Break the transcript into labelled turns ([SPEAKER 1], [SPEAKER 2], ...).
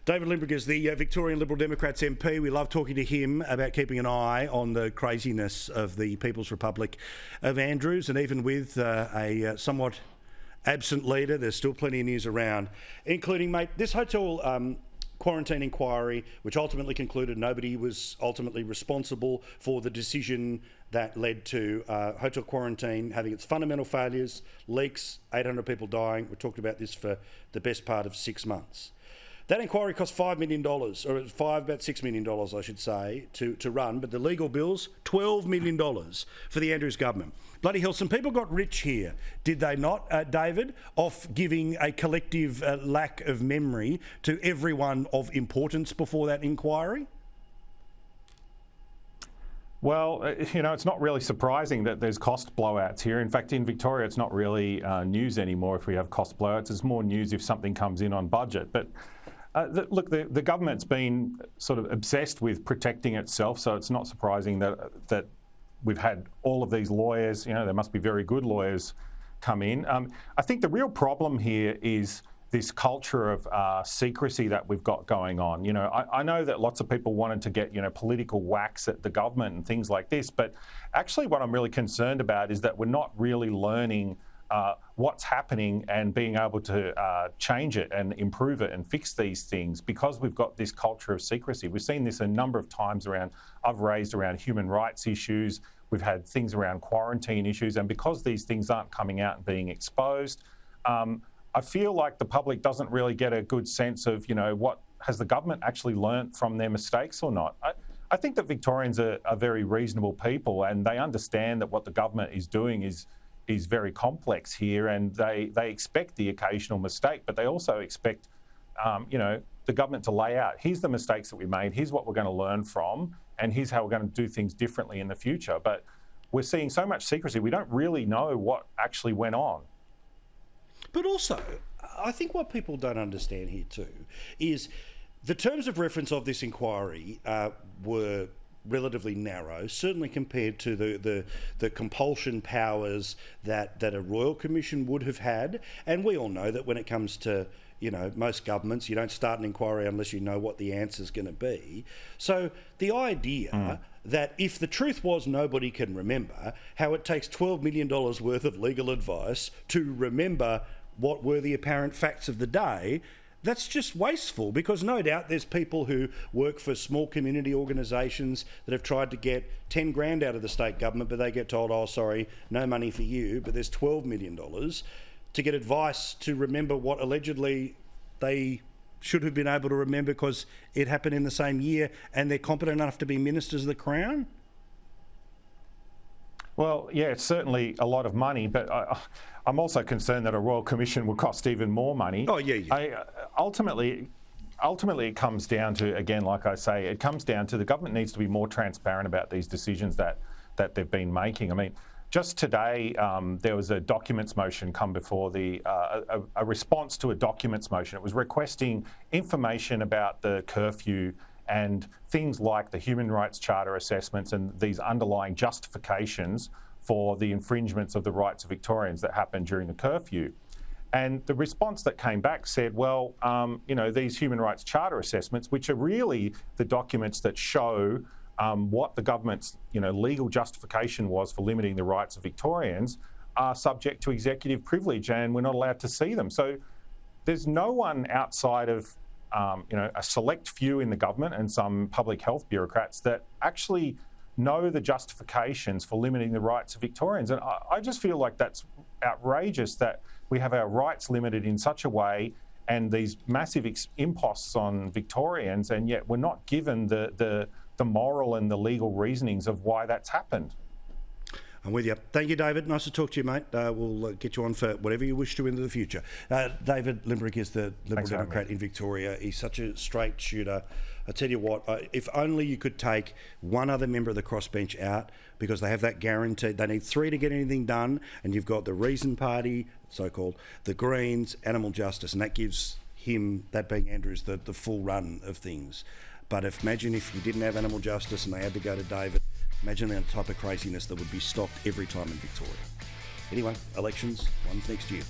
[SPEAKER 1] David Limbrick is the Victorian Liberal Democrats MP. We love talking to him about keeping an eye on the craziness of the People's Republic of Andrews, and even with a somewhat absent leader, there's still plenty of news around, including, mate, this hotel quarantine inquiry, which ultimately concluded nobody was ultimately responsible for the decision that led to hotel quarantine having its fundamental failures, leaks, 800 people dying. We talked about this for the best part of 6 months. That inquiry cost $5 million, or about $6 million, I should say, to run, but the legal bills, $12 million for the Andrews government. Bloody hell, some people got rich here, did they not, David, off giving a collective lack of memory to everyone of importance before that inquiry?
[SPEAKER 2] Well, it's not really surprising that there's cost blowouts here. In fact, in Victoria, it's not really news anymore if we have cost blowouts. It's more news if something comes in on budget. But look, the government's been sort of obsessed with protecting itself, so it's not surprising that we've had all of these lawyers, there must be very good lawyers, come in. I think the real problem here is this culture of secrecy that we've got going on. I know that lots of people wanted to get, political whacks at the government and things like this, but actually what I'm really concerned about is that we're not really learning what's happening and being able to change it and improve it and fix these things, because we've got this culture of secrecy. We've seen this a number of times I've raised around human rights issues. We've had things around quarantine issues, and because these things aren't coming out and being exposed, I feel like the public doesn't really get a good sense of, what has the government actually learnt from their mistakes or not. I think that Victorians are very reasonable people, and they understand that what the government is doing is very complex here, and they expect the occasional mistake, but they also expect, the government to lay out, here's the mistakes that we made, here's what we're going to learn from, and here's how we're going to do things differently in the future. But we're seeing so much secrecy, we don't really know what actually went on.
[SPEAKER 1] But also, I think what people don't understand here too is the terms of reference of this inquiry were relatively narrow, certainly compared to the compulsion powers that a Royal Commission would have had. And we all know that when it comes to most governments, you don't start an inquiry unless you know what the answer's going to be. So the idea that if the truth was nobody can remember, how it takes $12 million worth of legal advice to remember what were the apparent facts of the day, that's just wasteful, because no doubt there's people who work for small community organisations that have tried to get 10 grand out of the state government, but they get told, oh, sorry, no money for you, but there's $12 million to get advice to remember what allegedly they should have been able to remember because it happened in the same year, and they're competent enough to be ministers of the Crown?
[SPEAKER 2] Well, yeah, it's certainly a lot of money, but I'm also concerned that a Royal Commission will cost even more money.
[SPEAKER 1] Oh, yeah.
[SPEAKER 2] Ultimately, it comes down to, again, like I say, it comes down to the government needs to be more transparent about these decisions that they've been making. I mean, just today, there was a documents motion come before a response to a documents motion. It was requesting information about the curfew and things like the Human Rights Charter assessments and these underlying justifications for the infringements of the rights of Victorians that happened during the curfew. And the response that came back said, well, these Human Rights Charter assessments, which are really the documents that show what the government's legal justification was for limiting the rights of Victorians, are subject to executive privilege, and we're not allowed to see them. So there's no one outside of a select few in the government and some public health bureaucrats that actually know the justifications for limiting the rights of Victorians. And I just feel like that's outrageous that we have our rights limited in such a way and these massive imposts on Victorians, and yet we're not given the moral and the legal reasonings of why that's happened.
[SPEAKER 1] I'm with you. Thank you, David. Nice to talk to you, mate. We'll get you on for whatever you wish to into the future. David Limbrick is the Liberal Democrat in Victoria. He's such a straight shooter. I tell you what, if only you could take one other member of the crossbench out, because they have that guarantee. They need 3 to get anything done, and you've got the Reason Party, so-called, the Greens, Animal Justice, and that gives him, that being Andrews, the full run of things. But imagine if you didn't have Animal Justice and they had to go to David. Imagine the type of craziness that would be stopped every time in Victoria. Anyway, elections, one's next year.